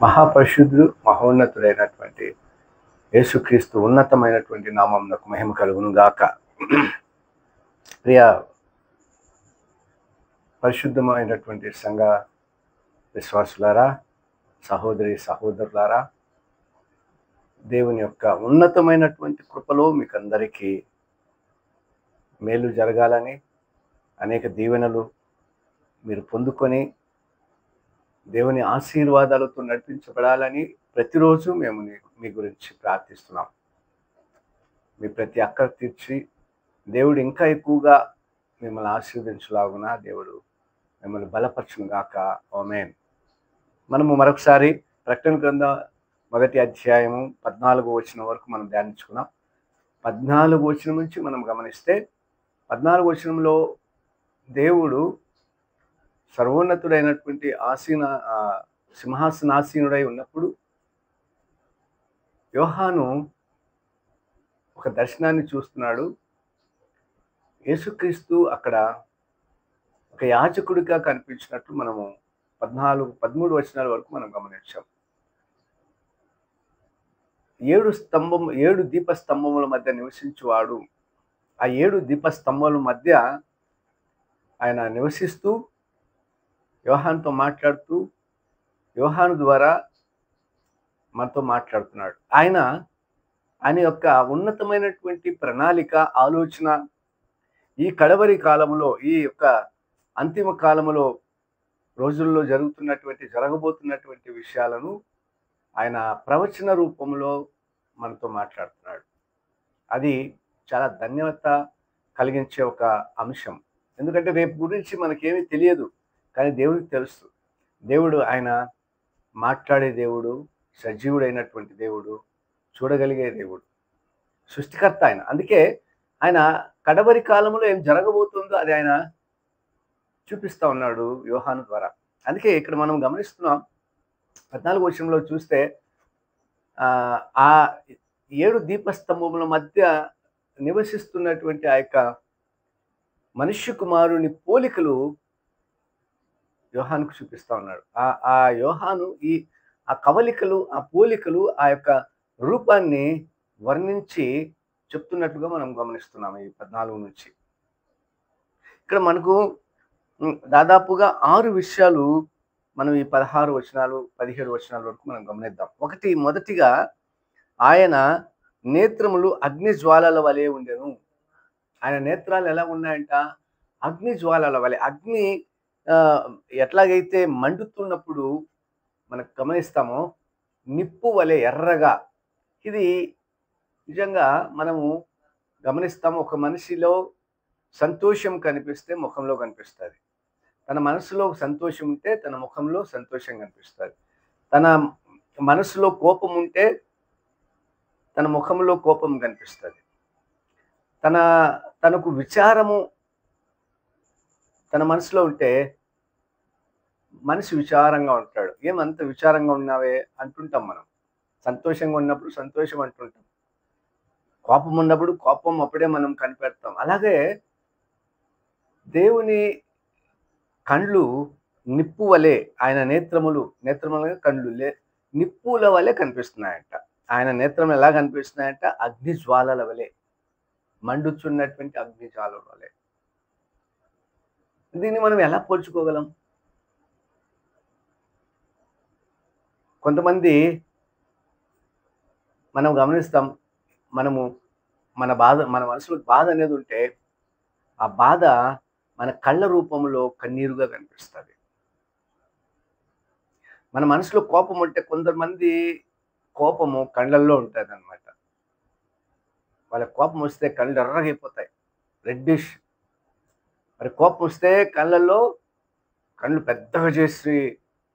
మహాపరిశుద్ధుడు మహోన్నతుడైనటువంటి యేసుక్రీస్తు ఉన్నతమైనటువంటి నామమునకు మహిమ కలుగును గాక. ప్రియ పరిశుద్ధమైనటువంటి సంఘ విశ్వాసులారా, సహోదరి సహోదరులారా, దేవుని యొక్క ఉన్నతమైనటువంటి కృపలో మీకు అందరికీ మేలు జరగాలని, అనేక దీవెనలు మీరు పొందుకొని దేవుని ఆశీర్వాదాలతో నడిపించబడాలని ప్రతిరోజు మేము మీ గురించి ప్రార్థిస్తున్నాం. మీ ప్రతి అక్కర తీర్చి దేవుడు ఇంకా ఎక్కువగా మిమ్మల్ని ఆశీర్వదించులాగున దేవుడు మిమ్మల్ని బలపరచును గాక. ఆమేన్. మనము మరొకసారి ప్రకటన గ్రంథం 1వ అధ్యాయము 14వ వచనం వరకు మనం ధ్యానించుకున్నాం. 14వ వచనం నుంచి మనం గమనిస్తే 14వ వచనంలో దేవుడు సర్వోన్నతుడైనటువంటి సింహాసనాసీనుడై ఉన్నప్పుడు యోహాను ఒక దర్శనాన్ని చూస్తున్నాడు. యేసుక్రీస్తు అక్కడ ఒక యాజకుడిగా కనిపించినట్లు మనము 13 వచనాల వరకు మనం గమనించాం. 7 దీపస్తంభముల మధ్య నివసించువాడు. ఆ 7 దీపస్తంభముల మధ్య ఆయన నివసిస్తూ యోహానుతో మాట్లాడుతూ యోహాను ద్వారా మనతో మాట్లాడుతున్నాడు. ఆయన యొక్క ఉన్నతమైనటువంటి ప్రణాళిక, ఆలోచన ఈ కడవరి కాలంలో, ఈ యొక్క అంతిమ కాలంలో రోజుల్లో జరగబోతున్నటువంటి విషయాలను ఆయన ప్రవచన రూపంలో మనతో మాట్లాడుతున్నాడు. అది చాలా ధన్యత కలిగించే ఒక అంశం. ఎందుకంటే రేపు గురించి మనకేమీ తెలియదు, కానీ దేవుడికి తెలుసు. దేవుడు ఆయన మాట్లాడే దేవుడు, సజీవుడైనటువంటి దేవుడు, చూడగలిగే దేవుడు, సృష్టికర్త ఆయన. అందుకే ఆయన కడవరి కాలంలో ఏం జరగబోతుందో అది ఆయన చూపిస్తా ఉన్నాడు యోహాను ద్వారా. అందుకే ఇక్కడ మనం గమనిస్తున్నాం 14వ వచనంలో చూస్తే ఆ 7 దీపస్తంభముల మధ్య నివసిస్తున్నటువంటి ఆ యొక్క మనుష్య కుమారుని పోలికలు యోహానుకు చూపిస్తా ఉన్నాడు. ఆ యోహాను ఆ కవలికలు, ఆ పోలికలు, ఆ యొక్క రూపాన్ని వర్ణించి చెప్తున్నట్టుగా మనం గమనిస్తున్నాము ఈ 14 నుంచి. ఇక్కడ మనకు దాదాపుగా 6 విషయాలు మనం ఈ 16 వచనాలు 17 వచనాల వరకు మనం గమనిద్దాం. మొదటిగా ఆయన నేత్రములు అగ్ని జ్వాలల వలె ఉండెను. ఆయన నేత్రాలు ఎలా ఉన్నాయంట? అగ్ని జ్వాలల వలె. అగ్ని ఎట్లాగైతే మండుతున్నప్పుడు మనకు గమనిస్తామో నిప్పు వలె ఎర్రగా, ఇది నిజంగా మనము గమనిస్తాము. ఒక మనిషిలో సంతోషం కనిపిస్తే ముఖంలో కనిపిస్తుంది. తన మనసులో సంతోషం ఉంటే తన ముఖంలో సంతోషం కనిపిస్తుంది. తన మనసులో కోపం ఉంటే తన ముఖంలో కోపం కనిపిస్తుంది. తనకు విచారము తన మనసులో ఉంటే మనిషి విచారంగా ఉంటాడు. ఏమంత విచారంగా ఉన్నావే అంటుంటాం మనం. సంతోషంగా ఉన్నప్పుడు సంతోషం అంటుంటాం. కోపం ఉన్నప్పుడు కోపం అప్పుడే మనం కనిపెడతాం. అలాగే దేవుని కండ్లు నిప్పు వలె, ఆయన నేత్రములు కళ్ళు నిప్పుల వలె కనిపిస్తున్నాయంట. ఆయన నేత్రములు ఎలా కనిపిస్తున్నాయంట? అగ్ని జ్వాలల వలె, మండుచున్నటువంటి అగ్ని జ్వాలల వలె. దీన్ని మనం ఎలా పోల్చుకోగలం? కొంతమంది మనం గమనిస్తాం, మన మనసులో బాధ అనేది ఉంటే ఆ బాధ మన కళ్ళ రూపంలో కన్నీరుగా కనిపిస్తుంది. మన మనసులో కోపం ఉంటే కొంతమంది కోపము కళ్ళల్లో ఉంటుంది అనమాట. వాళ్ళ కోపం వస్తే కళ్ళు ఎర్రగైపోతాయి, రెడ్డిష్. మరి కోపం వస్తే కళ్ళు పెద్దగా చేసి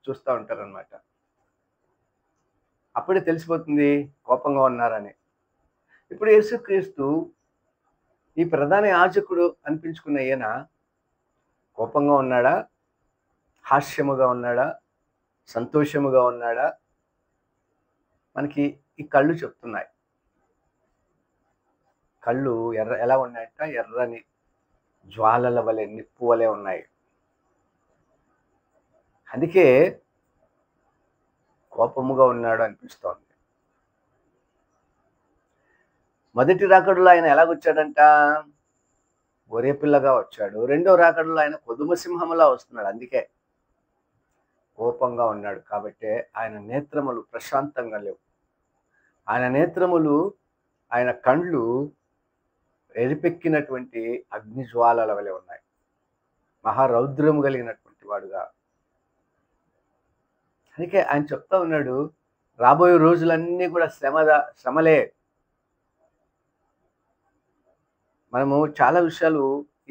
చూస్తూ ఉంటారనమాట. అప్పుడే తెలిసిపోతుంది కోపంగా ఉన్నారని. ఇప్పుడు యేసుక్రీస్తు ఈ ప్రధాన యాజకుడు అనిపించుకున్న ఈయన కోపంగా ఉన్నాడా? హాస్యముగా ఉన్నాడా? సంతోషముగా ఉన్నాడా? మనకి ఈ కళ్ళు చెప్తున్నాయి. కళ్ళు ఎలా ఉన్నాయంట? ఎర్రని జ్వాలల వలె, నిప్పు వలె ఉన్నాయి. అందుకే కోపముగా ఉన్నాడు అనిపిస్తోంది. మొదటి రాకడలో ఆయన ఎలాగొచ్చాడంట? గొర్రెపిల్లగా వచ్చాడు. రెండో రాకడలో ఆయన కొదుమ సింహంలా వస్తున్నాడు. అందుకే కోపంగా ఉన్నాడు. కాబట్టే ఆయన నేత్రములు ప్రశాంతంగా లేవు. ఆయన నేత్రములు, ఆయన కండ్లు ఎరిపెక్కినటువంటి అగ్నిజ్వాలల వలె ఉన్నాయి. మహారౌద్రము కలిగినటువంటి వాడుగా. అందుకే ఆయన చెప్తా ఉన్నాడు, రాబోయే రోజులన్నీ కూడా శ్రమలే. మనము చాలా విషయాలు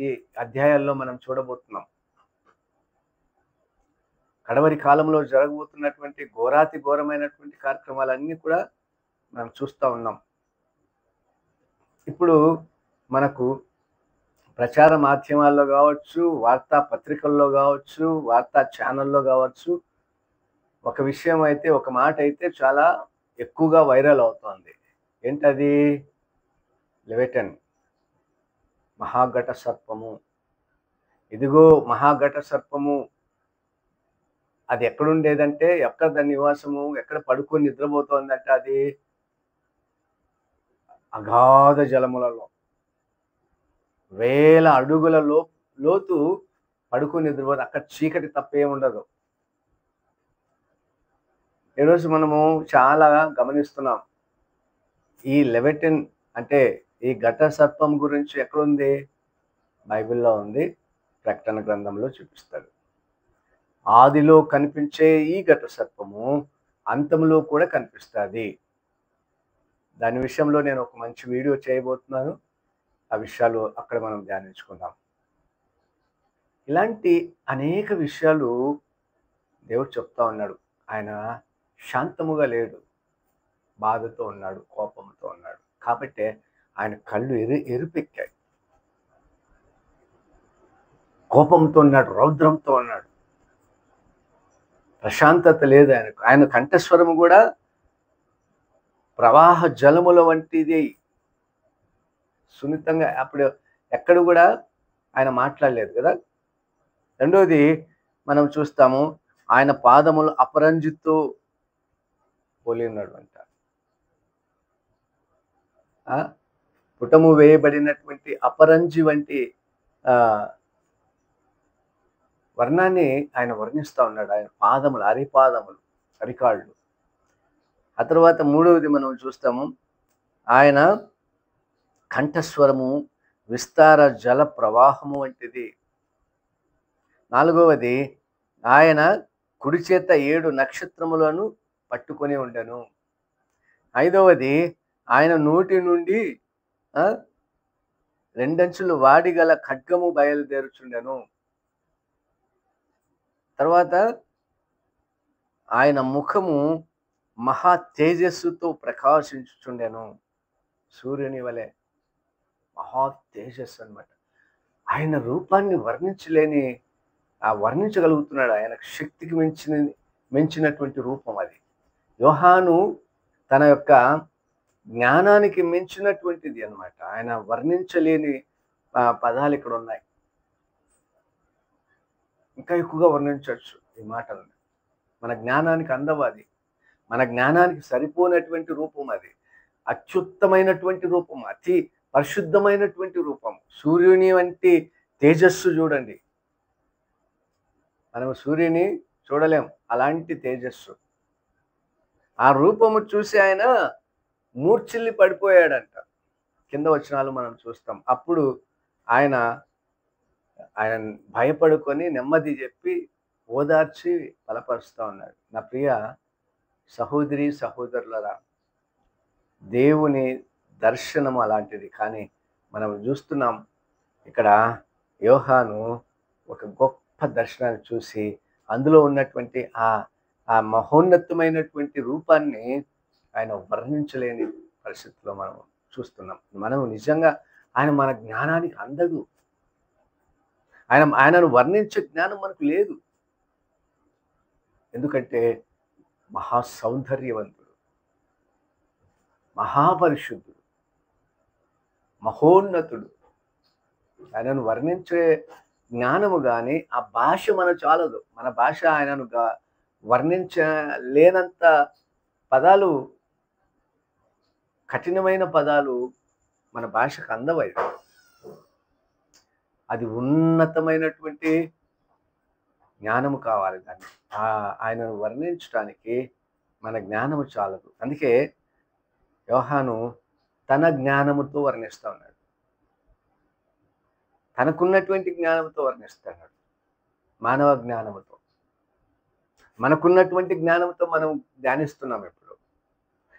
ఈ అధ్యాయాల్లో మనం చూడబోతున్నాం. కడవరి కాలంలో జరగబోతున్నటువంటి ఘోరాతి ఘోరమైనటువంటి కార్యక్రమాలన్నీ కూడా మనం చూస్తూ ఉన్నాం. ఇప్పుడు మనకు ప్రచార మాధ్యమాల్లో కావచ్చు, వార్తా పత్రికల్లో కావచ్చు, వార్తా ఛానల్లో కావచ్చు, ఒక విషయం అయితే, ఒక మాట అయితే చాలా ఎక్కువగా వైరల్ అవుతోంది. ఏంటది? లెవిటన్ మహాఘట సర్పము. ఇదిగో మహాఘట సర్పము. అది ఎక్కడుండేదంటే, ఎక్కడ దాని నివాసము, ఎక్కడ పడుకొని నిద్రపోతోందంటే అది అగాధ జలములలో, వేల అడుగుల లోతు పడుకొని నిద్రపోతే అక్కడ చీకటి తప్పేం ఉండదు. ఈరోజు మనము చాలా గమనిస్తున్నాం. ఈ లెవిటన్ అంటే ఈ ఘట సర్పం గురించి ఎక్కడుంది? బైబిల్లో ఉంది, ప్రకటన గ్రంథంలో చూపిస్తాడు. ఆదిలో కనిపించే ఈ ఘట సర్పము అంతంలో కూడా కనిపిస్తుంది. దాని విషయంలో నేను ఒక మంచి వీడియో చేయబోతున్నాను. ఆ విషయాలు అక్కడ మనం ధ్యానించుకుందాం. ఇలాంటి అనేక విషయాలు దేవుడు చెప్తా ఉన్నాడు. ఆయన శాంతముగా లేడు, బాధతో ఉన్నాడు, కోపంతో ఉన్నాడు. కాబట్టి ఆయన కళ్ళు ఎరుపెక్కాయి. కోపంతో ఉన్నాడు, రౌద్రంతో ఉన్నాడు. ప్రశాంతత లేదు ఆయనకు. ఆయన కంఠస్వరము కూడా ప్రవాహ జలముల వంటిది. సున్నితంగా అప్పుడు ఎక్కడ కూడా ఆయన మాట్లాడలేదు కదా. రెండోది మనం చూస్తాము, ఆయన పాదములు అపరంజితో పోలి ఉన్నాడు అంట. పుటము వేయబడినటువంటి అపరంజి వంటి వర్ణాన్ని ఆయన వర్ణిస్తూ ఉన్నాడు. ఆయన పాదములు, అరిపాదములు, అరికాళ్ళు. ఆ తర్వాత మూడవది మనం చూస్తాము, ఆయన కంఠస్వరము విస్తార జల ప్రవాహము వంటిది. నాలుగవది, ఆయన కుడి చేత 7 నక్షత్రములను పట్టుకొని ఉండెను. ఐదవది, ఆయన నోటి నుండి 2 అంచులు వాడి గల ఖడ్గము బయలుదేరుచుండెను. తర్వాత ఆయన ముఖము మహా తేజస్సుతో ప్రకాశించుచుండెను. సూర్యుని వలె మహా తేజస్సు అన్నమాట. ఆయన రూపాన్ని వర్ణించగలుగుతున్నాడు. ఆయన శక్తికి మించినటువంటి రూపం అది. యోహాను తన యొక్క జ్ఞానానికి మించినటువంటిది అన్నమాట. ఆయన వర్ణించలేని పదాలు ఇక్కడ ఉన్నాయి. ఇంకా ఎక్కువగా వర్ణించవచ్చు ఈ మాటలను. మన జ్ఞానానికి అందవు అది. మన జ్ఞానానికి సరిపోయినటువంటి రూపం అది. అత్యుత్తమైనటువంటి రూపం, అతి పరిశుద్ధమైనటువంటి రూపం. సూర్యుని వంటి తేజస్సు చూడండి. మనం సూర్యుని చూడలేం, అలాంటి తేజస్సు. ఆ రూపము చూసి ఆయన మూర్ఛిల్లి పడిపోయాడంట. కింద వచనాలు మనం చూస్తాం. అప్పుడు ఆయన భయపడుకొని నెమ్మది చెప్పి ఓదార్చి బలపరుస్తూ ఉన్నాడు. నా ప్రియ సహోదరి సహోదరులరా, దేవుని దర్శనం అలాంటిది. కానీ మనం చూస్తున్నాం ఇక్కడ యోహాను ఒక గొప్ప దర్శనాన్ని చూసి అందులో ఉన్నటువంటి ఆ మహోన్నతమైనటువంటి రూపాన్ని ఆయన వర్ణించలేని పరిస్థితిలో మనం చూస్తున్నాం. మనం నిజంగా ఆయన మన జ్ఞానానికి అందదు. ఆయనను వర్ణించే జ్ఞానం మనకు లేదు. ఎందుకంటే మహా సౌందర్యవంతుడు, మహాపరిశుద్ధుడు, మహోన్నతుడు. ఆయనను వర్ణించే జ్ఞానము కానీ ఆ భాష మన చాలదు. మన భాష ఆయనను వర్ణించలేనంత పదాలు, కఠినమైన పదాలు మన భాషకు అందవవి. అది ఉన్నతమైనటువంటి జ్ఞానము కావాలి దాన్ని. ఆయనను వర్ణించడానికి మన జ్ఞానము చాలదు. అందుకే యోహాను తన జ్ఞానముతో వర్ణిస్తా ఉన్నాడు. తనకున్నటువంటి జ్ఞానంతో వర్ణిస్తున్నాడు, మానవ జ్ఞానముతో. మనకున్నటువంటి జ్ఞానంతో మనం ధ్యానిస్తున్నాం ఇప్పుడు.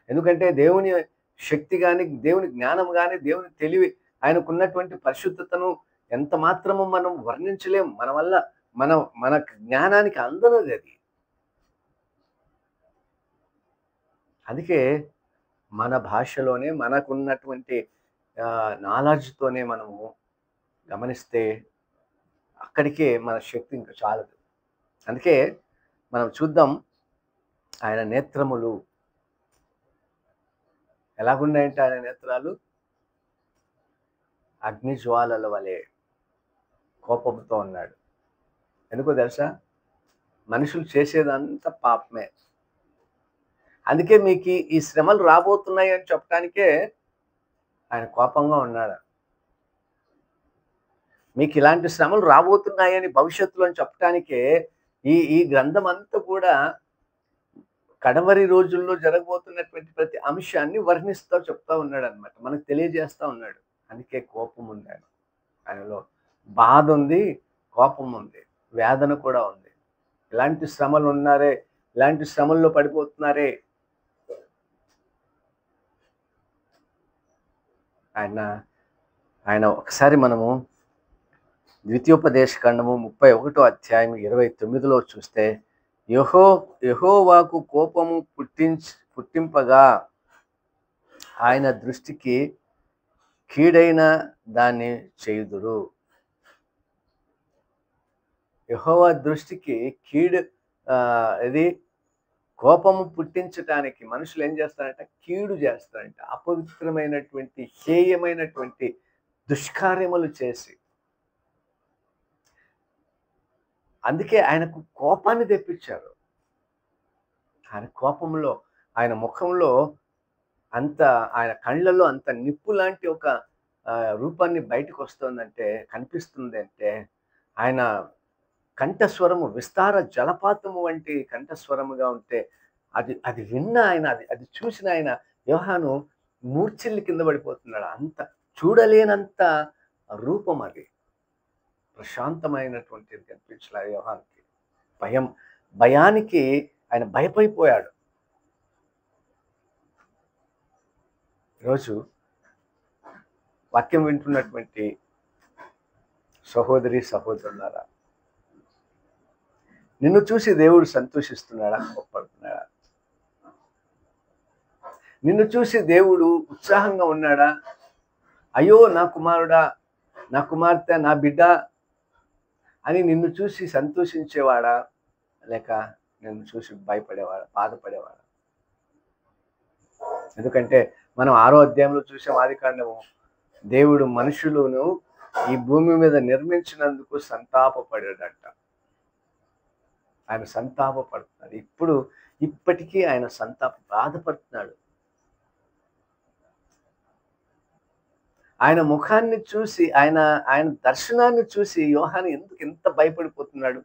ఎందుకంటే దేవుని శక్తి కానీ, దేవుని జ్ఞానం కానీ, దేవుని తెలివి, ఆయనకున్నటువంటి పరిశుద్ధతను ఎంత మాత్రము మనం వర్ణించలేం. మన వల్ల మన జ్ఞానానికి అందనది అది. అందుకే మన భాషలోనే మనకున్నటువంటి నాలెడ్జ్తోనే మనము గమనిస్తే అక్కడికే మన శక్తి ఇంకా చాలదు. అందుకే మనం చూద్దాం, ఆయన నేత్రములు ఎలాగున్నాయంటే, ఆయన నేత్రాలు అగ్నిజ్వాలల వలె కోపంతో ఉన్నాడు. ఎందుకో తెలుసా? మనుషులు చేసేదంతా పాపమే. అందుకే మీకు ఈ శ్రమలు రాబోతున్నాయి అని చెప్పడానికే ఆయన కోపంగా ఉన్నాడు. మీకు ఇలాంటి శ్రమలు రాబోతున్నాయని భవిష్యత్తులో అని చెప్పడానికే ఈ గ్రంథం అంతా కూడా కడవరి రోజుల్లో జరగబోతున్నటువంటి ప్రతి అంశాన్ని వర్ణిస్తూ చెప్తా ఉన్నాడు అనమాట. మనకు తెలియజేస్తా ఉన్నాడు. అందుకే కోపం ఉంది ఆయనలో. బాధ ఉంది, కోపం ఉంది, వేదన కూడా ఉంది. ఇలాంటి శ్రమలు ఉన్నారే, ఇలాంటి శ్రమల్లో పడిపోతున్నారే. ఆయన ఒకసారి మనము ద్వితీయోపదేశకాండము 31వ అధ్యాయం 29లో చూస్తే, యెహోవాకు కోపము పుట్టింపగా ఆయన దృష్టికి కీడైన దాన్ని చేయుదురు. యెహోవా దృష్టికి కీడు, ఇది కోపము పుట్టించటానికి మనుషులు ఏం చేస్తారంటే కీడు చేస్తారంట. అపవిత్రమైనటువంటి, హేయమైనటువంటి దుష్కార్యములు చేసి. అందుకే ఆయనకు కోపాన్ని తెప్పించారు. ఆయన కోపంలో, ఆయన ముఖంలో అంత, ఆయన కళ్ళల్లో అంత నిప్పు లాంటి ఒక రూపాన్ని బయటకు వస్తుందంటే, కనిపిస్తుంది అంటే, ఆయన కంఠస్వరము విస్తార జలపాతము వంటి కంఠస్వరముగా ఉంటే అది విన్న ఆయన, అది చూసిన ఆయన యోహాను మూర్ఛిల్లి కింద పడిపోతున్నాడు. అంత చూడలేనంత రూపం అది. ప్రశాంతమైనటువంటిది కనిపించలే యోహానికి. భయానికి ఆయన భయపడిపోయాడు. ఈరోజు వాక్యం వింటున్నటువంటి సహోదరి సహోదరులారా, నిన్ను చూసి దేవుడు సంతోషిస్తున్నాడా, కోప్పడుతున్నాడా? నిన్ను చూసి దేవుడు ఉత్సాహంగా ఉన్నాడా? అయ్యో నా కుమారుడా, నా కుమార్తె, నా బిడ్డ అని నిన్ను చూసి సంతోషించేవాడా, లేక నిన్ను చూసి భయపడేవాడా, బాధపడేవాడా? ఎందుకంటే మనం 6వ అధ్యాయంలో చూసాం, ఆదికాండము, దేవుడు మనుషులను ఈ భూమి మీద నిర్మించినందుకు సంతాపపడాడట. ఆయన సంతాపపడుతున్నాడు. ఇప్పటికీ ఆయన బాధపడుతున్నాడు. ఆయన ముఖాన్ని చూసి, ఆయన దర్శనాన్ని చూసి యోహాను ఎందుకు ఎంత భయపడిపోతున్నాడు?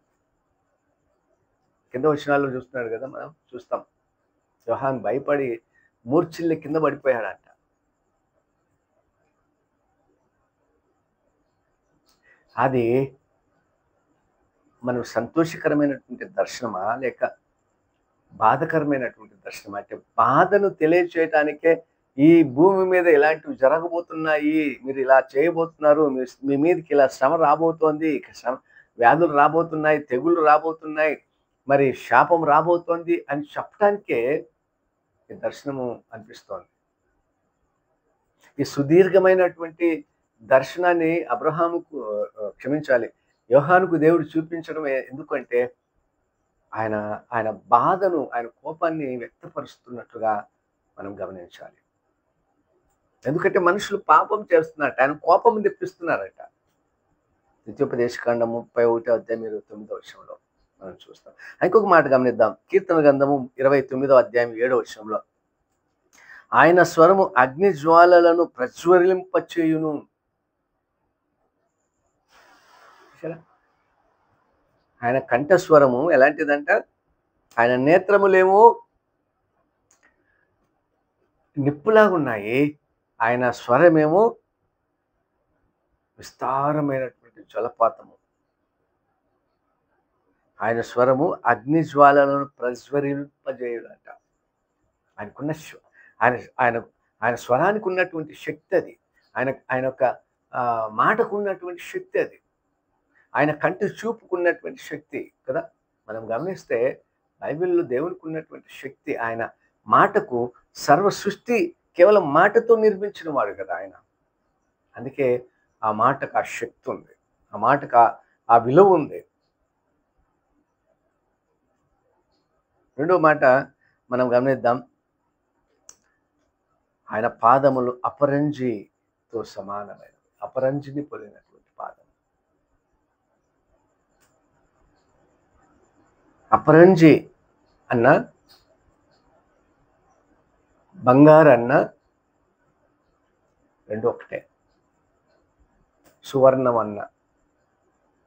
కింద వచనాల్లో చూస్తున్నాడు కదా, మనం చూస్తాం. యోహాను భయపడి మూర్ఛిల్లి కింద పడిపోయాడంట. అది మనం సంతోషకరమైనటువంటి దర్శనమా, లేక బాధకరమైనటువంటి దర్శనమా? అంటే బాధను తెలియచేయటానికే ఈ భూమి మీద ఇలాంటివి జరగబోతున్నాయి, మీరు ఇలా చేయబోతున్నారు, మీ మీదకి ఇలా శ్రమ రాబోతోంది, వ్యాధులు రాబోతున్నాయి, తెగుళ్ళు రాబోతున్నాయి, మరి శాపం రాబోతోంది అని చెప్పడానికే ఈ దర్శనము అనిపిస్తోంది. ఈ సుదీర్ఘమైనటువంటి దర్శనాన్ని యోహానుకు దేవుడు చూపించడం ఎందుకంటే ఆయన బాధను, ఆయన కోపాన్ని వ్యక్తపరుస్తున్నట్టుగా మనం గమనించాలి. ఎందుకంటే మనుషులు పాపం చేస్తున్నారట, ఆయన కోపం తెప్పిస్తున్నారట. ద్వితీయోపదేశకాండం 31వ అధ్యాయం 29వ వచనంలో మనం చూస్తాం. ఇంకొక మాట గమనిద్దాం. కీర్తన గ్రంథము 29వ అధ్యాయం 7వ వచనంలో ఆయన స్వరము అగ్ని జ్వాలలను ప్రజ్వలింపచేయును. చూసారా? ఆయన కంఠస్వరము ఎలాంటిదంట? ఆయన నేత్రములేమో నిప్పులాగున్నాయి. ఆయన స్వరమేమో విస్తారమైనటువంటి జలపాతము. ఆయన స్వరము అగ్ని జ్వాలలను ప్రజ్వలింపజేయుడంట. ఆయనకున్న ఆయన ఆయన ఆయన స్వరానికి ఉన్నటువంటి శక్తి అది. ఆయన యొక్క మాటకు ఉన్నటువంటి శక్తి అది. ఆయన కంటి చూపుకున్నటువంటి శక్తి కదా. మనం గమనిస్తే బైబిల్లో దేవునికి ఉన్నటువంటి శక్తి, ఆయన మాటకు సర్వ సృష్టి కేవలం మాటతో నిర్మించిన వాడు కదా ఆయన. అందుకే ఆ మాటకు ఆ శక్తి ఉంది, ఆ మాటకు ఆ విలువ ఉంది. రెండో మాట మనం గమనిద్దాం. ఆయన పాదములు అపరంజితో సమానమైనవి. అపరంజిని పోలినటువంటి పాదం. అపరంజి అన్న, బంగారు అన్న రెండు ఒకటే. సువర్ణం అన్న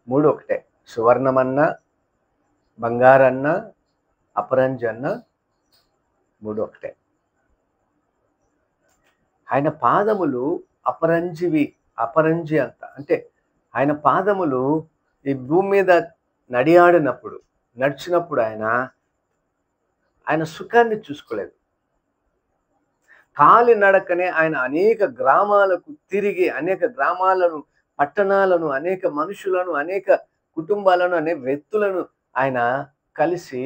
మూడు ఒకటే. సువర్ణం అన్న, బంగారు అన్న, అపరంజి అన్న మూడు ఒకటే. ఆయన పాదములు అపరంజివి. అపరంజి అంత అంటే ఆయన పాదములు ఈ భూమి మీద నడిచినప్పుడు ఆయన సుఖాన్ని చూసుకోలేదు. కాలి నడకనే ఆయన అనేక గ్రామాలకు తిరిగి, అనేక గ్రామాలను, పట్టణాలను, అనేక మనుషులను, అనేక కుటుంబాలను, అనేక వ్యక్తులను ఆయన కలిసి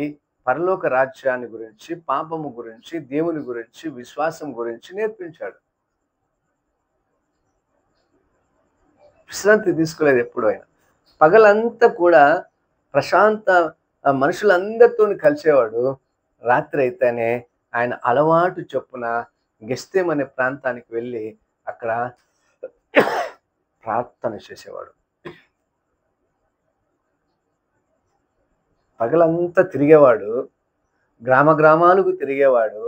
పరలోక రాజ్యాన్ని గురించి, పాపము గురించి, దేవుని గురించి, విశ్వాసం గురించి నేర్పించాడు. విశ్రాంతి తీసుకోలేదు ఎప్పుడు. ఆయన పగలంతా కూడా ప్రశాంత మనుషులందరితో కలిసేవాడు. రాత్రి అయితేనే ఆయన అలవాటు చొప్పున గెస్తేమ్ అనే ప్రాంతానికి వెళ్ళి అక్కడ ప్రార్థన చేసేవాడు. పగలంతా తిరిగేవాడు, గ్రామాలకు తిరిగేవాడు.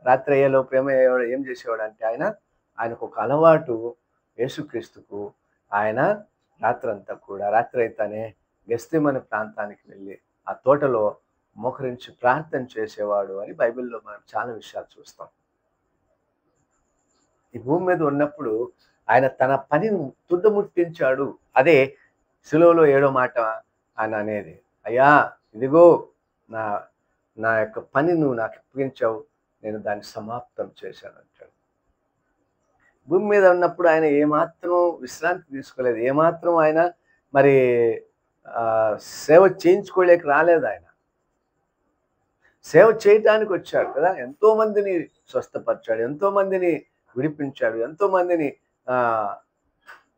రాత్రి అయ్యేలోపు ఏం చేసేవాడు అంటే ఆయనకు ఒక అలవాటు. యేసుక్రీస్తుకు ఆయన రాత్రి అయితేనే గెస్తేమ్ అనే ప్రాంతానికి వెళ్ళి ఆ తోటలో మోకరించి ప్రార్థన చేసేవాడు అని బైబిల్లో మనం చాలా విషయాలు చూస్తాం. ఈ భూమి మీద ఉన్నప్పుడు ఆయన తన పనిని తుదముట్టించాడు. అదే సిలువలో 7వ మాట ఆయన అనేది, అయ్యా ఇదిగో నా యొక్క పని నువ్వు నాకు అప్పగించావు, నేను దాన్ని సమాప్తం చేశాను అంటాడు. భూమి మీద ఉన్నప్పుడు ఆయన ఏమాత్రం విశ్రాంతి తీసుకోలేదు. ఏమాత్రం ఆయన మరి సేవ చేయించుకోలేక రాలేదు. ఆయన సేవ చేయటానికి వచ్చాడు కదా. ఎంతో మందిని స్వస్థపరిచాడు, ఎంతో మందిని విడిపించాడు, ఎంతో మందిని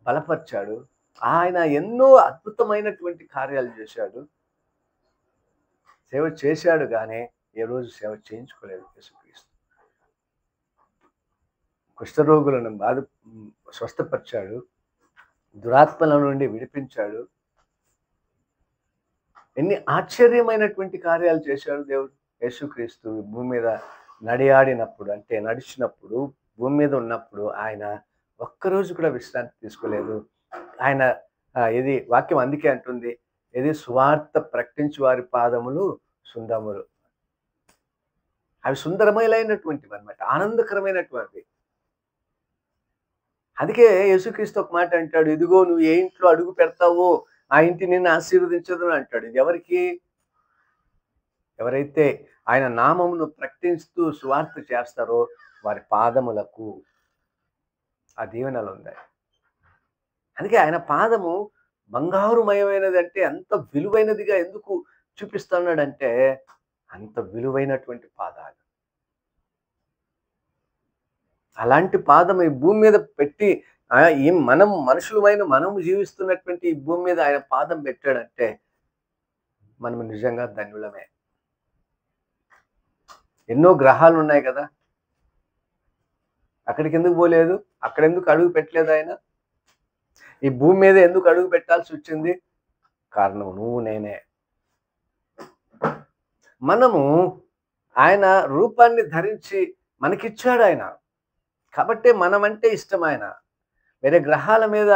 బలపరిచాడు. ఆయన ఎన్నో అద్భుతమైనటువంటి కార్యాలు చేశాడు. సేవ చేశాడు కానీ ఏ రోజు సేవ చేయించుకోలేదు యేసుక్రీస్తు. కుష్ఠరోగులను స్వస్థపరిచాడు, దురాత్మల నుండి విడిపించాడు. ఎన్ని ఆశ్చర్యమైనటువంటి కార్యాలు చేశాడు దేవుడు. యేసుక్రీస్తు భూమి మీద నడిచినప్పుడు భూమి మీద ఉన్నప్పుడు ఆయన ఒక్కరోజు కూడా విశ్రాంతి తీసుకోలేదు. ఆయన ఇది వాక్యం అందుకే అంటుంది, ఇది సువార్త ప్రకటించు వారి పాదములు సుందములు. అవి సుందరమైనటువంటివి అన్నమాట, ఆనందకరమైనటువంటివి. అందుకే యేసుక్రీస్తు ఒక మాట అంటాడు, ఇదిగో నువ్వు ఏ ఇంట్లో అడుగు పెడతావో ఆ ఇంటి నిన్ను ఆశీర్వదించదు అంటాడు. ఇది ఎవరైతే ఆయన నామమును ప్రకటిస్తూ సువార్త చేస్తారో వారి పాదములకు ఆ దీవెనలు ఉన్నాయి. అందుకే ఆయన పాదము బంగారుమయమైనది. అంటే అంత విలువైనదిగా ఎందుకు చూపిస్తున్నాడంటే అంత విలువైనటువంటి పాదాలు. అలాంటి పాదం ఈ భూమి మీద పెట్టి మనము జీవిస్తున్నటువంటి ఈ భూమి మీద ఆయన పాదం పెట్టాడంటే మనం నిజంగా ధన్యులమే. ఎన్నో గ్రహాలు ఉన్నాయి కదా, అక్కడికి ఎందుకు పోలేదు? అక్కడ ఎందుకు అడుగు పెట్టలేదు ఆయన? ఈ భూమి మీద ఎందుకు అడుగు పెట్టాల్సి వచ్చింది? కారణం నువ్వు నేనే. మనము ఆయన రూపాన్ని ధరించి మనకిచ్చాడు ఆయన. కాబట్టే మనమంటే ఇష్టం ఆయన. వేరే గ్రహాల మీద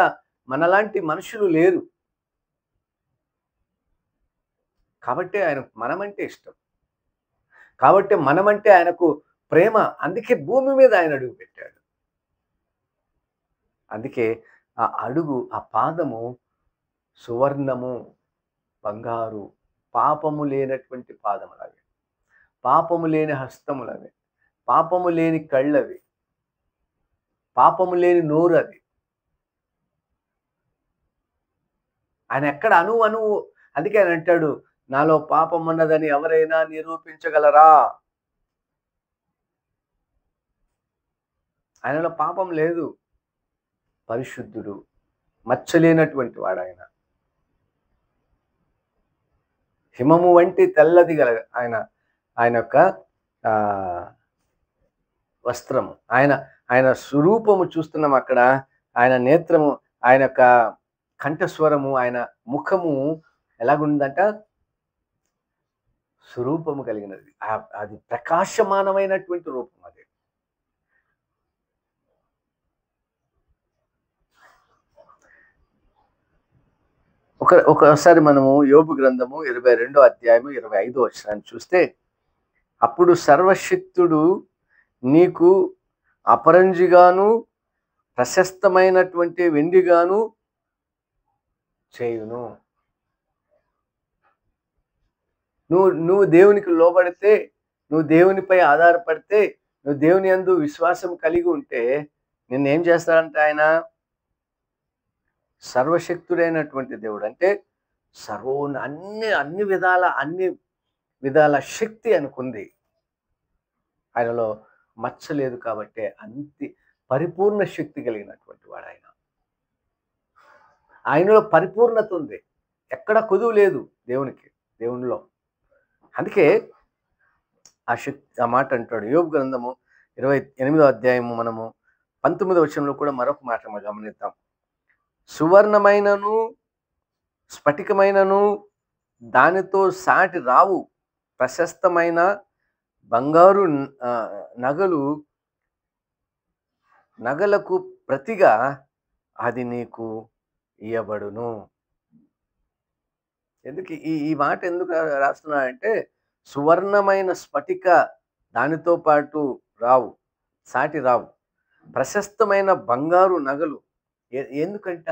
మనలాంటి మనుషులు లేరు. కాబట్టే ఆయనకు మనమంటే ఇష్టం. కాబట్టి మనమంటే ఆయనకు ప్రేమ. అందుకే భూమి మీద ఆయన అడుగుపెట్టాడు. అందుకే ఆ అడుగు, ఆ పాదము సువర్ణము, బంగారు, పాపము లేనటువంటి పాదములవి. పాపము లేని హస్తములవి. పాపము లేని కళ్ళవి. పాపము లేని నోరది. ఆయన ఎక్కడ అణువు అందుకే ఆయన అంటాడు, నాలో పాపం ఉన్నదని ఎవరైనా నిరూపించగలరా? ఆయనలో పాపం లేదు. పరిశుద్ధుడు, మచ్చలేనటువంటి వాడాయన. హిమము వంటి తెల్లది గల ఆయన యొక్క వస్త్రము. ఆయన స్వరూపము చూస్తున్నాం అక్కడ. ఆయన నేత్రము, ఆయన యొక్క కంఠస్వరము, ఆయన ముఖము ఎలాగుందంట? స్వరూపము కలిగినది. అది ప్రకాశమానమైనటువంటి రూపం అది. ఒకసారి మనము యోబు గ్రంథము 22వ అధ్యాయము 25వ వచనాన్ని చూస్తే, అప్పుడు సర్వశక్తుడు నీకు అపరంజిగాను ప్రశస్తమైనటువంటి వెండిగాను చేయును. నువ్వు దేవునికి లోబడితే, నువ్వు దేవునిపై ఆధారపడితే, నువ్వు దేవుని యందు విశ్వాసం కలిగి ఉంటే నిన్నేం చేస్తాడంటే ఆయన సర్వశక్తుడైనటువంటి దేవుడు. అంటే అన్ని విధాల శక్తి అనుకుంది. ఆయనలో మచ్చ లేదు కాబట్టి అంతి పరిపూర్ణ శక్తి కలిగినటువంటి వాడు ఆయన. ఆయనలో పరిపూర్ణత ఉంది. ఎక్కడ కొదువు లేదు దేవునిలో. అందుకే ఆ మాట అంటాడు. యోబు గ్రంథము 28వ అధ్యాయము మనము 19వ వచనంలో కూడా మరొక మాట మనం గమనిద్దాం. సువర్ణమైనను స్ఫటికమైనను దానితో సాటి రావు, ప్రశస్తమైన బంగారు నగలకు ప్రతిగా అది నీకు ఇయ్యబడును. ఎందుకు ఈ మాట ఎందుకు రాస్తున్నాడంటే, సువర్ణమైన స్ఫటిక దానితో పాటు సాటి రావు, ప్రశస్తమైన బంగారు నగలు. ఎందుకంట?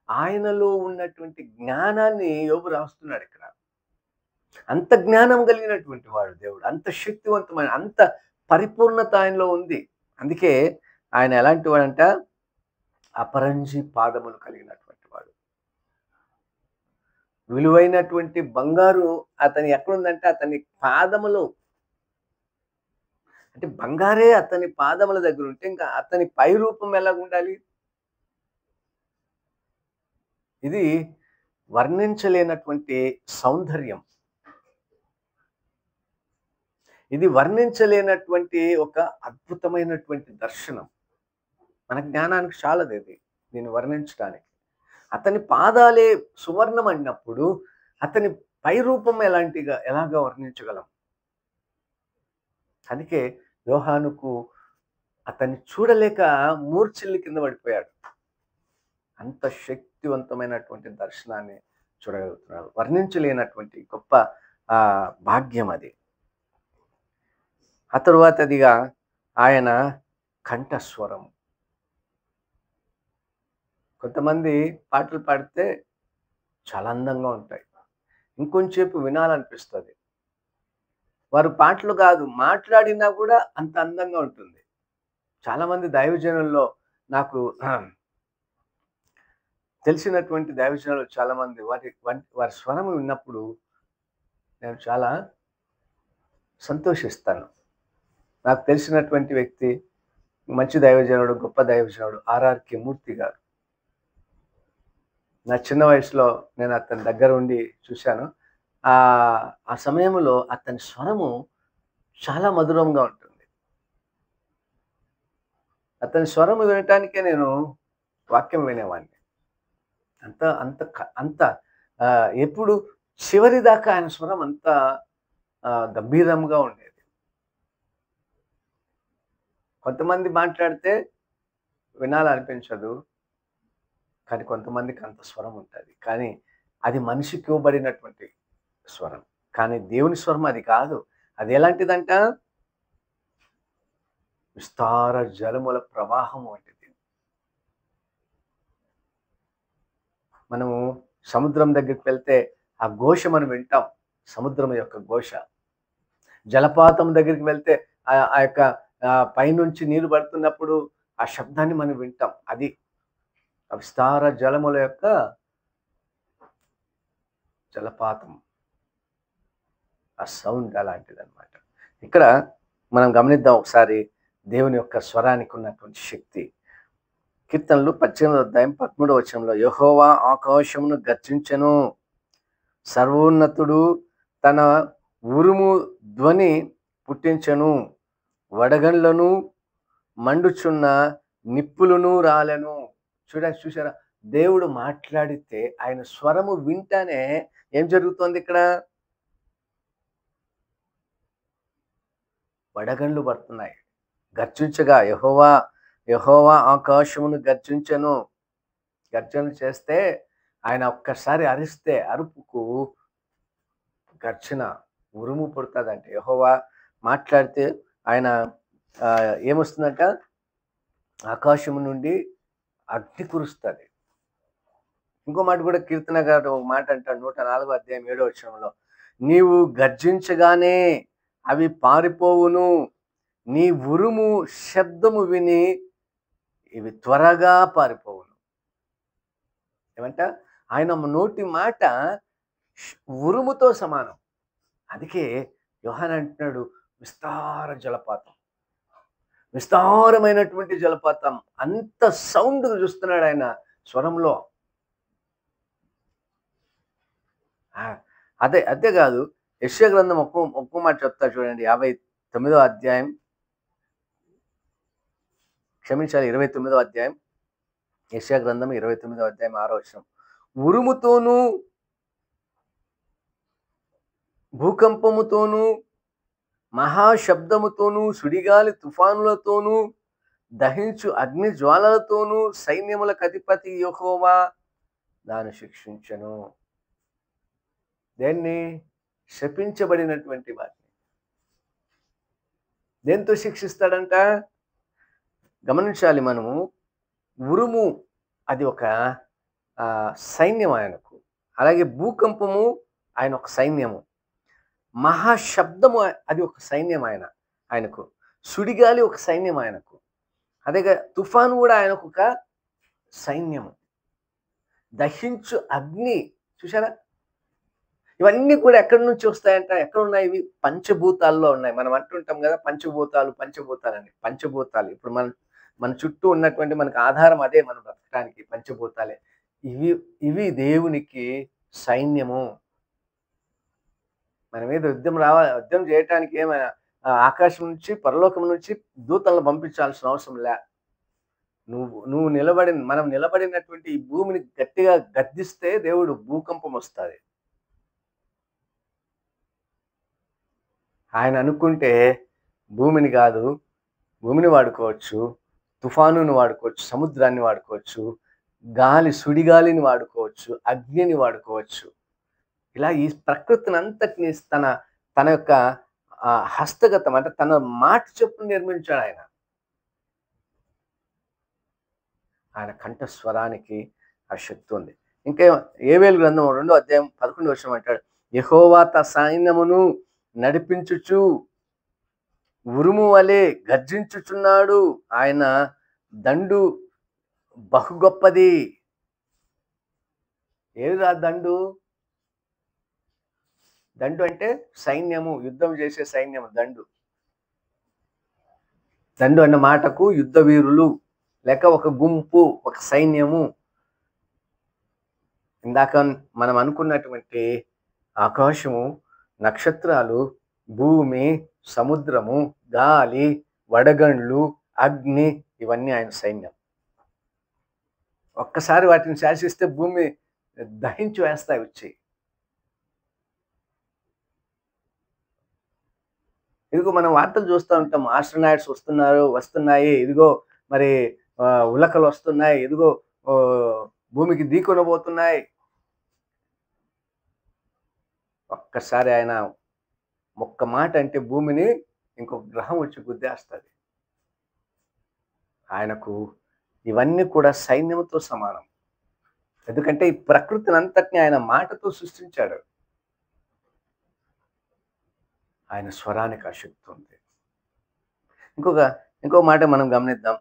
ఆయనలో ఉన్నటువంటి జ్ఞానాన్ని యోబు రాస్తున్నాడు ఇక్కడ. అంత జ్ఞానం కలిగినటువంటి వాడు దేవుడు, అంత శక్తివంతమైన, అంత పరిపూర్ణత ఆయనలో ఉంది. అందుకే ఆయన ఎలాంటి వాడంట? అపరంజి పాదములు కలిగినటువంటి వాడు. విలువైనటువంటి బంగారు అతని ఎక్కడుందంటే అతని పాదములు. అంటే బంగారే అతని పాదముల దగ్గర ఉంటే ఇంకా అతని పై రూపం ఎలా ఉండాలి? ఇది వర్ణించలేనటువంటి సౌందర్యం. ఇది వర్ణించలేనటువంటి ఒక అద్భుతమైనటువంటి దర్శనం. మన జ్ఞానానికి చాలదు ఇది దీన్ని వర్ణించడానికి. అతని పాదాలే సువర్ణం అన్నప్పుడు అతని పై రూపం ఎలాగా వర్ణించగలం? అందుకే యోహానుకు అతన్ని చూడలేక మూర్ఛిల్లి కింద పడిపోయాడు. అంత శక్తివంతమైనటువంటి దర్శనాన్ని చూడగలుగుతున్నాడు. వర్ణించలేనటువంటి గొప్ప భాగ్యం అది. ఆ తరువాతదిగా ఆయన కంఠస్వరం. కొంతమంది పాటలు పాడితే చాలా అందంగా ఉంటాయి, ఇంకొంచేపు వినాలనిపిస్తుంది. వారు పాటలు కాదు, మాట్లాడినా కూడా అంత అందంగా ఉంటుంది. చాలామంది దైవజనుల్లో నాకు తెలిసినటువంటి దైవజనులు చాలామంది వారి స్వరం విన్నప్పుడు నేను చాలా సంతోషిస్తాను. నాకు తెలిసినటువంటి వ్యక్తి, మంచి దైవజనుడు, గొప్ప దైవజనుడు ఆర్ఆర్కే మూర్తి గారు. నా చిన్న వయసులో నేను అతని దగ్గర ఉండి చూశాను. ఆ సమయంలో అతని స్వరము చాలా మధురంగా ఉంటుంది. అతని స్వరము వినటానికే నేను వాక్యం వినేవాడిని. అంత ఎప్పుడు చివరి దాకా ఆయన స్వరం అంత గంభీరంగా ఉండేది. కొంతమంది మాట్లాడితే వినాలనిపించదు. కానీ కొంతమందికి అంత స్వరం ఉంటది. కానీ అది మనిషికి ఇవ్వబడినటువంటి స్వరం. కానీ దేవుని స్వరం అది కాదు. అది ఎలాంటిదంట? విస్తార జలముల ప్రవాహం వంటిది. మనము సముద్రం దగ్గరికి వెళ్తే ఆ ఘోష మనం వింటాం. సముద్రం యొక్క ఘోష. జలపాతం దగ్గరికి వెళ్తే ఆ యొక్క పైనుంచి నీరు పడుతున్నప్పుడు ఆ శబ్దాన్ని మనం వింటాం. అది ఆ విస్తార జలముల యొక్క జలపాతం. ఆ సౌండ్ అలాంటిదన్నమాట. ఇక్కడ మనం గమనిద్దాం ఒకసారి దేవుని యొక్క స్వరానికి ఉన్నటువంటి శక్తి. కీర్తనలు 18వ అధ్యాయం 13వ వచనంలో యెహోవా ఆకాశమును గర్జించెను, సర్వోన్నతుడు తన ఉరుము ధ్వని పుట్టించెను, వడగండ్లను మండుచున్న నిప్పులను రాలెను. చూసారా? దేవుడు మాట్లాడితే ఆయన స్వరము వింటానే ఏం జరుగుతోంది ఇక్కడ? వడగండ్లు పడుతున్నాయి. గర్జించగా యెహోవా ఆకాశమును గర్జించెను. గర్జన చేస్తే ఆయన ఒక్కసారి అరిస్తే అరుపుకు గర్జన ఉరుము పుడతాదంట. యెహోవా మాట్లాడితే ఆయన ఏమొస్తుందంట? ఆకాశము నుండి అగ్ని కురుస్తుంది. ఇంకో మాట కూడా కీర్తనగారుడు ఒక మాట అంటాడు 104వ అధ్యాయం 7వ వచనంలో, నీవు గర్జించగానే అవి పారిపోవును, నీ ఉరుము శబ్దము విని ఇవి త్వరగా పారిపోవును. ఏమంట? ఆయన నోటి మాట ఉరుముతో సమానం. అందుకే యోహాను అంటున్నాడు విస్తార జలపాతం, విస్తారమైనటువంటి జలపాతం. అంత సౌండ్ చూస్తున్నాడు ఆయన స్వరంలో. అదే కాదు, యెషయా గ్రంథం ఒక్కో మాట చెప్తా చూడండి. 29వ అధ్యాయం, క్షమించాలి 29వ అధ్యాయం, యెషయా గ్రంథం 29వ అధ్యాయం 6వ వచనం, ఉరుముతోనూ భూకంపముతోనూ మహాశబ్దముతోనూ సుడిగాలి తుఫానులతోనూ దహించు అగ్ని జ్వాలలతోనూ సైన్యములకు అధిపతి యెహోవా దాన్ని శిక్షించెను. దేన్ని? శపించబడినటువంటి వాటిని. దేంతో శిక్షిస్తాడంట? గమనించాలి మనము. ఉరుము అది ఒక సైన్యం ఆయనకు. అలాగే భూకంపము ఆయన ఒక సైన్యము. మహాశబ్దము అది ఒక సైన్యం ఆయనకు. సుడిగాలి ఒక సైన్యం ఆయనకు. అదేగా తుఫాను కూడా ఆయనకు ఒక సైన్యము. దహించు అగ్ని చూసారా? ఇవన్నీ కూడా ఎక్కడి నుంచి వస్తాయంట? ఎక్కడ ఉన్నాయి ఇవి? పంచభూతాల్లో ఉన్నాయి. మనం అంటుంటాం కదా పంచభూతాలు అని. పంచభూతాలు ఇప్పుడు మన చుట్టూ ఉన్నటువంటి మనకు ఆధారం అదే, మనం బ్రతకడానికి పంచభూతాలే. ఇవి దేవునికి సైన్యము. మన మీద యుద్ధం చేయటానికి ఏమైనా ఆకాశం నుంచి పరలోకం నుంచి దూతలను పంపించాల్సిన అవసరం లే. మనం నిలబడినటువంటి ఈ భూమిని గట్టిగా గద్దిస్తే దేవుడు భూకంపం వస్తుంది. ఆయన అనుకుంటే భూమిని కాదు, భూమిని వాడుకోవచ్చు, తుఫానుని వాడుకోవచ్చు, సముద్రాన్ని వాడుకోవచ్చు, సుడిగాలిని వాడుకోవచ్చు, అగ్నిని వాడుకోవచ్చు. ఇలా ఈ ప్రకృతిని అంతటిని తన యొక్క హస్తగతం అంటే తన మాట చొప్పున నిర్మించాడు ఆయన. ఆయన కంఠస్వరానికి ఆ శక్తి ఉంది. ఇంకా యోవేలు గ్రంథం 2వ అధ్యాయం 11వ వచనం అంటాడు, యెహోవా తన సైన్యమును నడిపించుచు ఉరుము వలె గర్జించుచున్నాడు, ఆయన దండు బహు గొప్పది. ఏదిరా దండు? దండు అంటే సైన్యము, యుద్ధం చేసే సైన్యము దండు. దండు అన్న మాటకు యుద్ధ వీరులు లేక ఒక గుంపు, ఒక సైన్యము. ఇందాక మనం అనుకున్నటువంటి ఆకాశము, నక్షత్రాలు, భూమి, సముద్రము, గాలి, వడగండ్లు, అగ్ని, ఇవన్నీ ఆయన సైన్యం. ఒక్కసారి వాటిని శాసిస్తే భూమి దహించి వేస్తాయి వచ్చి. ఇదిగో మనం వార్తలు చూస్తూ ఉంటాం. ఆస్ట్రోనాట్స్ వస్తున్నాయి. ఇదిగో మరి ఉల్కలు వస్తున్నాయి. ఇదిగో భూమికి ఢీకొనబోతున్నాయి. ఒక్కసారి ఆయన ఒక్క మాట అంటే భూమిని ఇంకొక గ్రహం వచ్చి గుద్దేస్తది. ఆయనకు ఇవన్నీ కూడా సైన్యంతో సమానం. ఎందుకంటే ఈ ప్రకృతిని అంతటిని ఆయన మాటతో సృష్టించాడు. ఆయన స్వరానికి ఆ శక్తి ఉంది. ఇంకో మాట మనం గమనిద్దాం.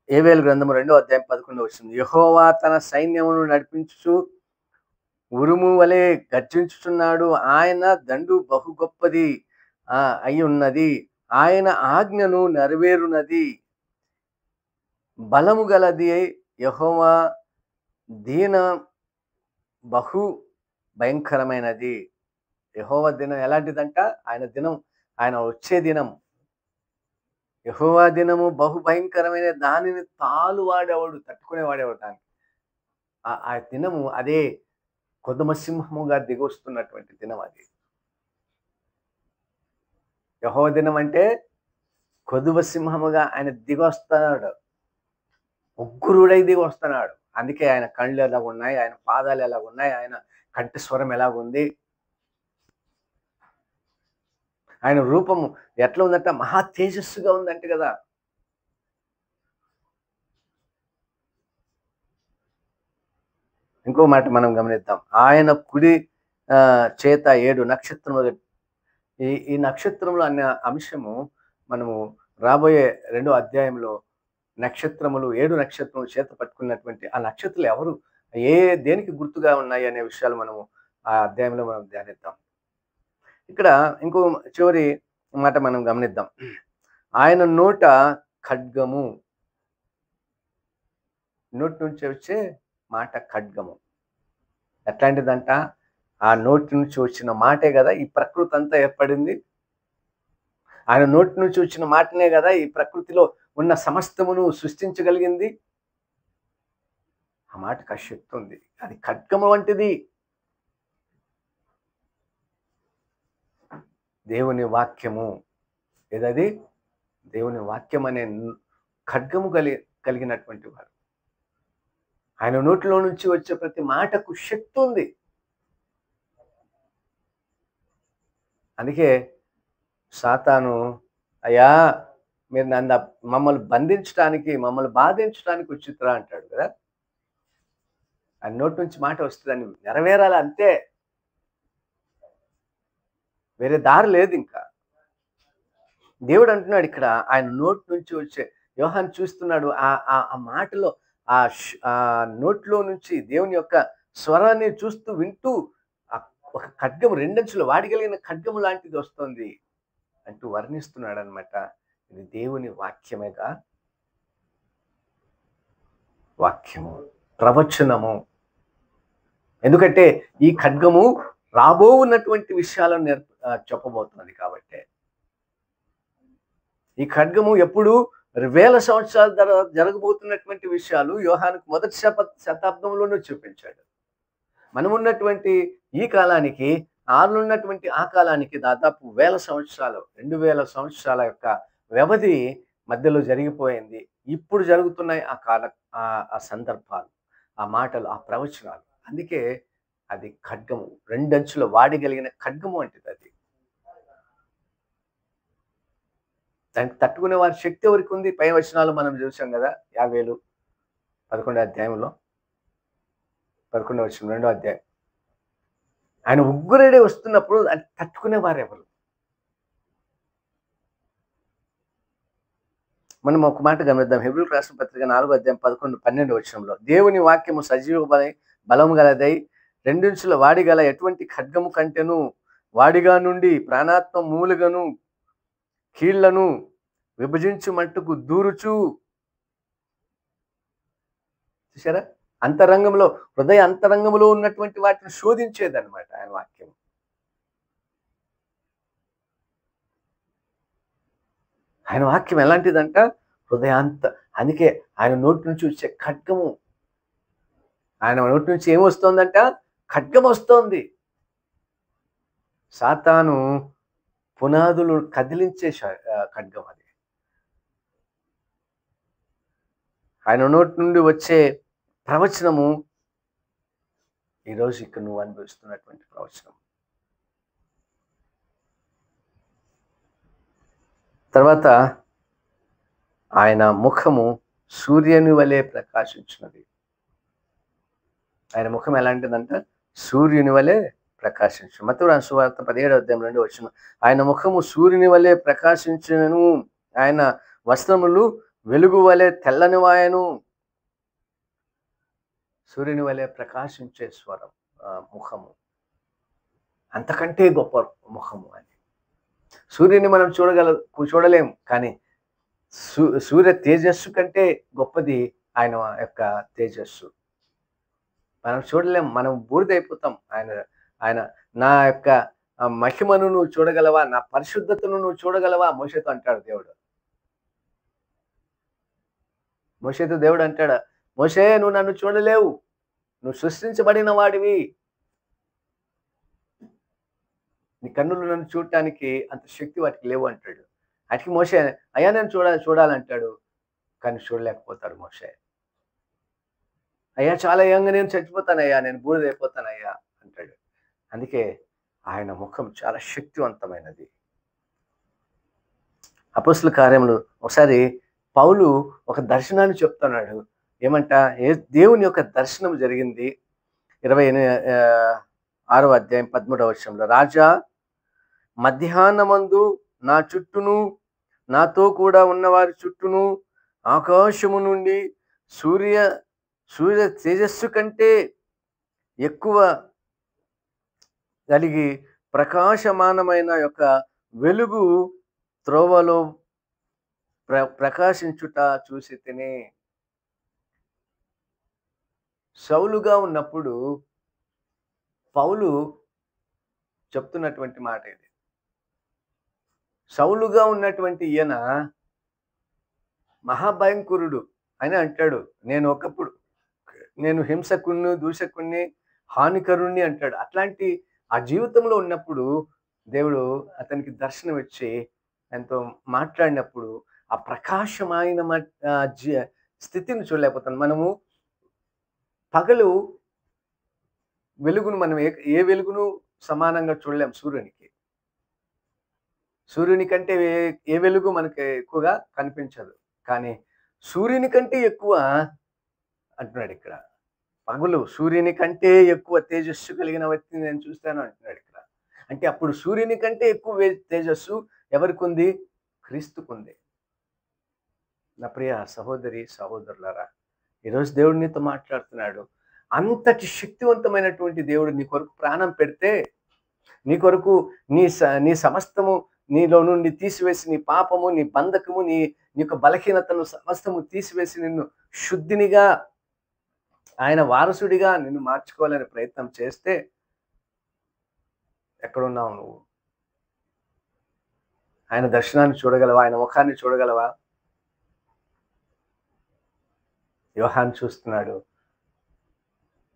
యోవేలు గ్రంథము 2వ అధ్యాయం 11వ వచనం. యెహోవా తన సైన్యమును నడిపించుచు ఉరుము వలె గర్జించుచున్నాడు. ఆయన దండు బహు గొప్పది అయి ఉన్నది. ఆయన ఆజ్ఞను నెరవేరునది. బలము గలది యెహోవా దీన బహు భయంకరమైనది. యెహోవా దినం ఎలాంటిదంట? ఆయన వచ్చే దినం. యెహోవా దినము బహు భయంకరమైన, దానిని తట్టుకునేవాడేవాడు దాన్ని. ఆ దినము అదే కొదమ సింహముగా దిగొస్తున్నటువంటి దినం అది. యెహోవా దినం అంటే కొదువ సింహముగా ఆయన దిగొస్తున్నాడు. ఉగ్రుడై దిగొస్తున్నాడు. అందుకే ఆయన కళ్ళు ఎలా ఉన్నాయి, ఆయన పాదాలు ఎలా ఉన్నాయి, ఆయన కంఠస్వరం ఎలాగుంది, ఆయన రూపము ఎట్లా ఉందంట? మహా తేజస్సుగా ఉందంట కదా. ఇంకో మాట మనం గమనిద్దాం. ఆయన కుడి చేత 7 నక్షత్రములు. ఈ నక్షత్రములు అనే అంశము మనము రాబోయే 2వ అధ్యాయంలో నక్షత్రములు 7 నక్షత్రములు చేత పట్టుకున్నటువంటి ఆ నక్షత్రాలు ఎవరు, దేనికి గుర్తుగా ఉన్నాయి అనే విషయాలు మనము ఆ అధ్యాయంలో మనం ధ్యానిద్దాం. ఇక్కడ ఇంకో చివరి మాట మనం గమనిద్దాం. ఆయన నోట ఖడ్గము. నోటి నుంచి వచ్చే మాట ఖడ్గము. ఎట్లాంటిదంట? ఆ నోటి నుంచి వచ్చిన మాటే కదా ఈ ప్రకృతి అంతా ఏర్పడింది. ఆయన నోటి నుంచి వచ్చిన మాటనే కదా ఈ ప్రకృతిలో ఉన్న సమస్తమును సృష్టించగలిగింది. ఆ మాటకు ఆ శక్తి ఉంది. అది ఖడ్గము వంటిది. దేవుని వాక్యము ఏదది? దేవుని వాక్యం అనే ఖడ్గము కలిగినటువంటి వాడు. ఆయన నోటిలో నుంచి వచ్చే ప్రతి మాటకు శక్తి ఉంది. అందుకే సాతాను, అయ్యా మీరు మమ్మల్ని బంధించడానికి, మమ్మల్ని బాధించడానికి వచ్చిరా అంటాడు కదా. ఆయన నోటి నుంచి మాట వస్తుందని నెరవేరాలి, అంతే. వేరే దారి లేదు. ఇంకా దేవుడు అంటున్నాడు ఇక్కడ, ఆయన నోటి నుంచి వచ్చే, యోహాను చూస్తున్నాడు ఆ మాటలో, ఆ నోట్లో నుంచి దేవుని యొక్క స్వరాన్ని చూస్తూ వింటూ ఒక ఖడ్గము, 2 అంచులు వాడగలిగిన ఖడ్గము లాంటిది వస్తుంది అంటూ వర్ణిస్తున్నాడు అనమాట. ఇది దేవుని వాక్యమేగా, వాక్యము, ప్రవచనము. ఎందుకంటే ఈ ఖడ్గము రాబోవున్నటువంటి విషయాలను చెప్పబోతున్నది కాబట్టి. ఈ ఖడ్గము ఎప్పుడు 1000 సంవత్సరాల తర్వాత జరగబోతున్నటువంటి విషయాలు యోహానుకు మొదటి శతాబ్దంలోనే చూపించాడు. మనమున్నటువంటి ఈ కాలానికి, ఆరునున్నటువంటి ఆ కాలానికి దాదాపు 1000 సంవత్సరాలు, 2000 సంవత్సరాల యొక్క వ్యవధి మధ్యలో జరిగిపోయింది. ఇప్పుడు జరుగుతున్నాయి ఆ సందర్భాలు, ఆ మాటలు, ఆ ప్రవచనాలు. అందుకే అది ఖడ్గము, 2 అంచులు వాడగలిగిన ఖడ్గము అంటది అది. దానికి తట్టుకునే వారి శక్తి ఎవరికి ఉంది? పై వచనాలు మనం చూసాం కదా. 50 11వ అధ్యాయంలో 11వ వచనం 2వ అధ్యాయం. ఆయన ఉగ్గురేడే వస్తున్నప్పుడు అది తట్టుకునే వారు ఎవరు? మనం ఒక మాట గమనిద్దాం. హెబ్రీయులకు రాసిన పత్రిక 4వ అధ్యాయం 11, 12 వచనంలో, దేవుని వాక్యము సజీవ బలము గలదై 2 అంచుల వాడిగల ఎటువంటి ఖడ్గము కంటెను వాడిగా నుండి ప్రాణాత్మ మూలుగను కీళ్లను విభజించు మట్టుకు దూరుచు. చూసారా? అంతరంగంలో, హృదయ అంతరంగంలో ఉన్నటువంటి వాటిని శోధించేదన్నమాట ఆయన వాక్యం. ఆయన వాక్యం ఎలాంటిదంట? అందుకే ఆయన నోటి నుంచి వచ్చే ఖడ్గము. ఆయన నోటి నుంచి ఏమొస్తోందంట? ఖడ్గం వస్తోంది. సాతాను పునాదులు కదిలించే ఖడ్గం అది. ఆయన నోటి నుండి వచ్చే ప్రవచనము ఈరోజు ఇక్కడ నువ్వు అనుభవిస్తున్నటువంటి ప్రవచనం. తర్వాత ఆయన ముఖము సూర్యుని వలె ప్రకాశించినది. ఆయన ముఖం ఎలాంటిదంట? సూర్యుని వలె ప్రకాశించు. మత్తయి రాసిన సువార్త 17వ అధ్యాయం 2వ వచనం. ఆయన ముఖము సూర్యుని వలె ప్రకాశించును, ఆయన వస్త్రములు వెలుగు వలె తెల్లనివాయను. సూర్యుని వలె ప్రకాశించే ముఖము, అంతకంటే గొప్ప ముఖము అది. సూర్యుని మనం చూడలేం, కానీ సూర్య తేజస్సు కంటే గొప్పది ఆయన యొక్క తేజస్సు. మనం చూడలేం, మనం బూడిదైపోతాం. ఆయన నా యొక్క మహిమను నువ్వు చూడగలవా, నా పరిశుద్ధతను నువ్వు చూడగలవా? మోషేతో అంటాడు దేవుడు. మోషేతో దేవుడు అంటాడు, మోషే నువ్వు నన్ను చూడలేవు, నువ్వు సృష్టించబడిన వాడివి, నీ కన్నులు నన్ను చూడటానికి అంత శక్తి వాటికి లేవు అంటాడు. వాటికి మోషే అయ్యా నేను చూడాలంటాడు, కానీ చూడలేకపోతాడు మోషే. అయ్యా చాలా యంగా నేను చచ్చిపోతానయ్యా, నేను బూడిదైపోతానయ్యా అంటాడు. అందుకే ఆయన ముఖం చాలా శక్తివంతమైనది. అపోస్తుల కార్యములు ఒకసారి పౌలు ఒక దర్శనాన్ని చెప్తున్నాడు. ఏమంట? దేవుని యొక్క దర్శనం జరిగింది. 26వ అధ్యాయం 13వ వచనంలో, రాజా మధ్యాహ్నమందు నా చుట్టూను నాతో కూడా ఉన్నవారి చుట్టూను ఆకాశము నుండి సూర్య తేజస్సు కంటే ఎక్కువ కలిగి ప్రకాశమానమైన యొక్క వెలుగు త్రోవలో ప్రకాశించుట చూసి తిని. సౌలుగా ఉన్నప్పుడు పౌలు చెప్తున్నటువంటి మాట ఇది. సౌలుగా ఉన్నటువంటి ఈయన మహాభయంకరుడు అని అంటాడు. నేను హింసకుణ్ణి, దూషకుణ్ణి, హానికరుణ్ణి అంటాడు. అట్లాంటి ఆ జీవితంలో ఉన్నప్పుడు దేవుడు అతనికి దర్శనం ఇచ్చి ఆయనతో మాట్లాడినప్పుడు ఆ ప్రకాశమైన స్థితిని చూడలేకపోతాం. మనము పగలు వెలుగును మనం ఏ వెలుగును సమానంగా చూడలేం. సూర్యుని కంటే ఏ వెలుగు మనకి ఎక్కువగా కనిపించదు, కానీ సూర్యుని కంటే ఎక్కువ అంటున్నాడు ఇక్కడ. పగలు సూర్యుని కంటే ఎక్కువ తేజస్సు కలిగిన వ్యక్తిని నేను చూస్తాను అంటున్నాడు ఇక్కడ. అంటే అప్పుడు సూర్యుని కంటే ఎక్కువ తేజస్సు ఎవరికి ఉంది? క్రీస్తుకుంది. నా ప్రియ సహోదరి సహోదరులారా, ఈరోజు దేవుడు నీతో మాట్లాడుతున్నాడు. అంతటి శక్తివంతమైనటువంటి దేవుడు నీ కొరకు ప్రాణం పెడితే, నీ కొరకు నీ సమస్తము నీలో నుండి తీసివేసి, నీ పాపము, నీ బంధకము, నీ యొక్క బలహీనతను సమస్తము తీసివేసి నిన్ను శుద్ధినిగా, ఆయన వారసుడిగా నిన్ను మార్చుకోవాలని ప్రయత్నం చేస్తే ఎక్కడున్నావు నువ్వు? ఆయన దర్శనాన్ని చూడగలవా? ఆయన ముఖాన్ని చూడగలవా? యోహాను చూస్తున్నాడు.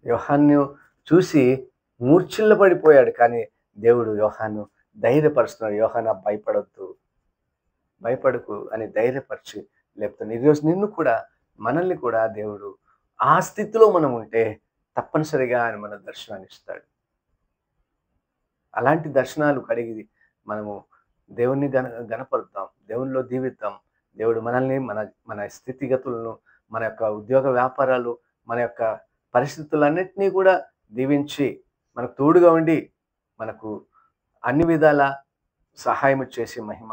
యోహాను చూసి మూర్ఛిల్ల పడిపోయాడు, కానీ దేవుడు యోహాను ధైర్యపరుస్తున్నాడు. యోహానా భయపడకు అని ధైర్యపరిచి లేపుతాను. ఈరోజు మనల్ని కూడా దేవుడు ఆ స్థితిలో మనం ఉంటే తప్పనిసరిగా ఆయన మన దర్శనాన్ని ఇస్తాడు. అలాంటి దర్శనాలు కలిగి మనము దేవుణ్ణి గణపరుద్దాం, దేవునిలో దీవిద్దాం. దేవుడు మనల్ని, మన స్థితిగతులను, మన యొక్క ఉద్యోగ వ్యాపారాలు, మన యొక్క పరిస్థితులన్నిటినీ కూడా దీవించి మనకు తోడుగా ఉండి మనకు అన్ని విధాల సహాయం చేసి మహిమ,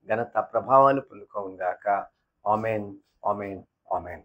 ఘనత, ప్రభావాలు పొందుకోవుగాక. ఆమేన్, ఆమేన్, ఆమేన్.